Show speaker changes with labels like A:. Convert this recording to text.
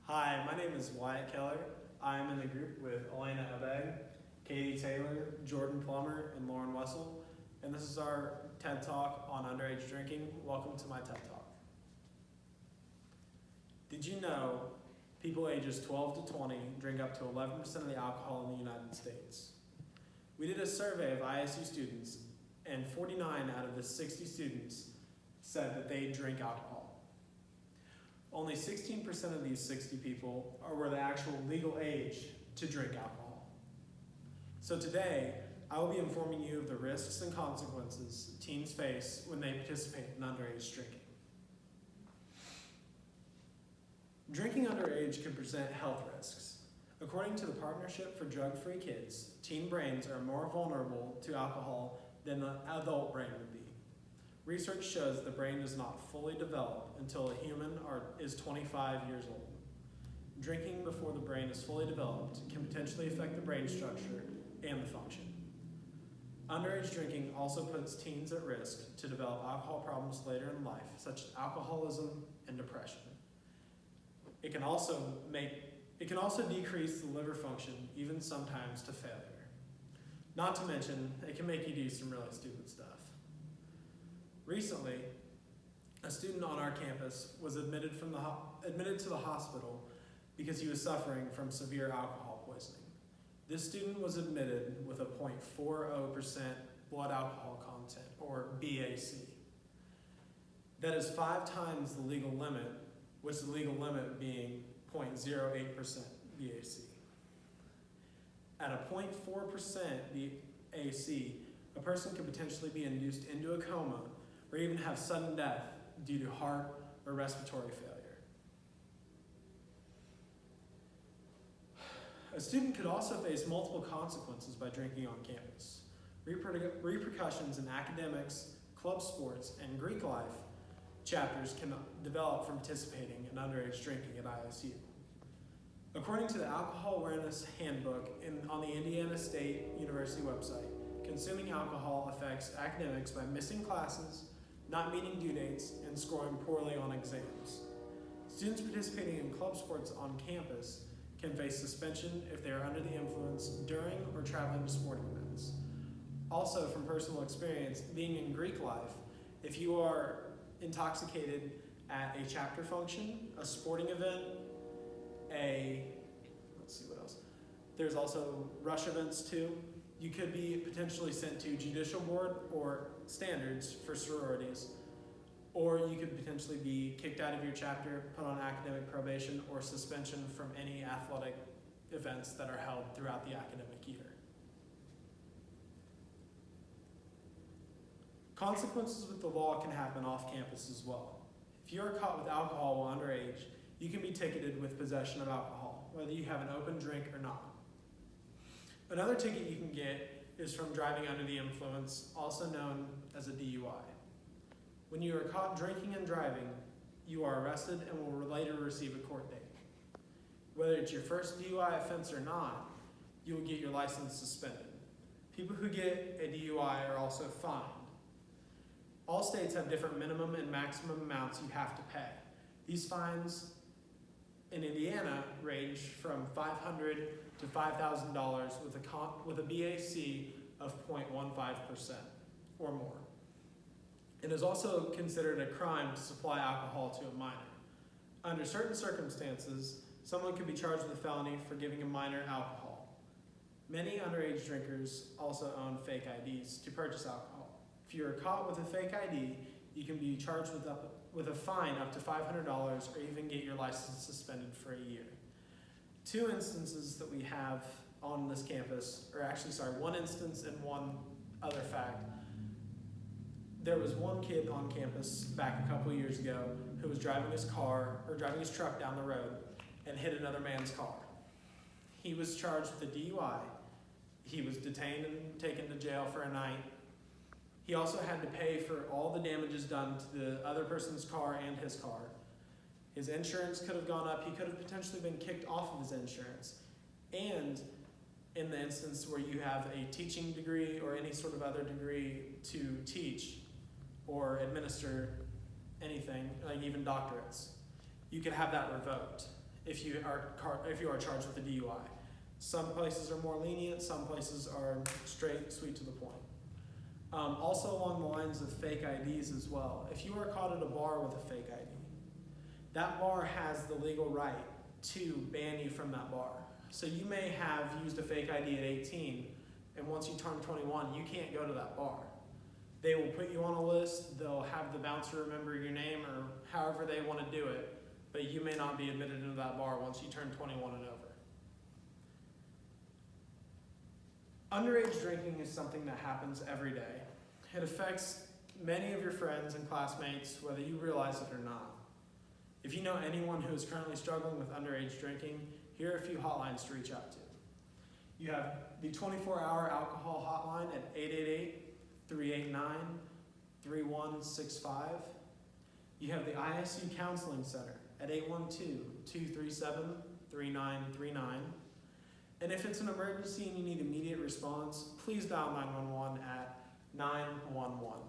A: Hi, my name is Wyatt Keller. I'm in the group with Elena Abeg, Katie Taylor, Jordan Plummer, and Lauren Wessel, and this is our TED Talk on underage drinking. Welcome to my TED Talk. Did you know people ages 12 to 20 drink up to 11% of the alcohol in the United States? We did a survey of ISU students, and 49 out of the 60 students said that they drink alcohol. Only 16% of these 60 people were the actual legal age to drink alcohol. So today, I will be informing you of the risks and consequences teens face when they participate in underage drinking. Drinking underage can present health risks. According to the Partnership for Drug-Free Kids, teen brains are more vulnerable to alcohol than an adult brain would be. Research shows the brain does not fully develop until a human is 25 years old. Drinking before the brain is fully developed can potentially affect the brain structure and the function. Underage drinking also puts teens at risk to develop alcohol problems later in life, such as alcoholism and depression. It can also decrease the liver function, even sometimes to failure. Not to mention, it can make you do some really stupid stuff. Recently, a student on our campus was admitted to the hospital because he was suffering from severe alcohol poisoning. This student was admitted with a 0.40% blood alcohol content, or BAC. That is 5 times the legal limit, with the legal limit being 0.08% BAC. At a 0.4% BAC, a person could potentially be induced into a coma or even have sudden death due to heart or respiratory failure. A student could also face multiple consequences by drinking on campus. Repercussions in academics, club sports, and Greek life chapters can develop from participating in underage drinking at ISU. According to the Alcohol Awareness Handbook on the Indiana State University website, consuming alcohol affects academics by missing classes, not meeting due dates, and scoring poorly on exams. Students participating in club sports on campus can face suspension if they are under the influence during or traveling to sporting events. Also, from personal experience, being in Greek life, if you are intoxicated at a chapter function, a sporting event, let's see what else. There's also rush events too. You could be potentially sent to judicial board or standards for sororities, or you could potentially be kicked out of your chapter, put on academic probation, or suspension from any athletic events that are held throughout the academic year. Consequences with the law can happen off campus as well. If you are caught with alcohol while underage, you can be ticketed with possession of alcohol, whether you have an open drink or not. Another ticket you can get is from driving under the influence, also known as a DUI. When you are caught drinking and driving, you are arrested and will later receive a court date. Whether it's your first DUI offense or not, you will get your license suspended. People who get a DUI are also fined. All states have different minimum and maximum amounts you have to pay. These fines in Indiana range from $500 to $5,000 with a BAC of 0.15% or more. It is also considered a crime to supply alcohol to a minor. Under certain circumstances, someone could be charged with a felony for giving a minor alcohol. Many underage drinkers also own fake IDs to purchase alcohol. If you are caught with a fake ID, you can be charged with a fine up to $500 or even get your license suspended for a year. 2 instances that we have on this campus, one instance and one other fact. There was one kid on campus back a couple years ago who was driving his truck down the road and hit another man's car. He was charged with a DUI. He was detained and taken to jail for a night. He also had to pay for all the damages done to the other person's car and his car. His insurance could have gone up. He could have potentially been kicked off of his insurance. And in the instance where you have a teaching degree or any sort of other degree to teach or administer anything, like even doctorates, you could have that revoked. if you are charged with a DUI. Some places are more lenient, some places are straight, sweet to the point. Also along the lines of fake IDs as well. If you are caught at a bar with a fake ID, that bar has the legal right to ban you from that bar. So you may have used a fake ID at 18, and once you turn 21, you can't go to that bar. They will put you on a list, they'll have the bouncer remember your name or however they want to do it, but you may not be admitted into that bar once you turn 21 and over. Underage drinking is something that happens every day. It affects many of your friends and classmates, whether you realize it or not. If you know anyone who is currently struggling with underage drinking, here are a few hotlines to reach out to. You have the 24-hour alcohol hotline at 888-389-3165. You have the ISU Counseling Center at 812-237-3939. And if it's an emergency and you need immediate response, please dial 911 at 911.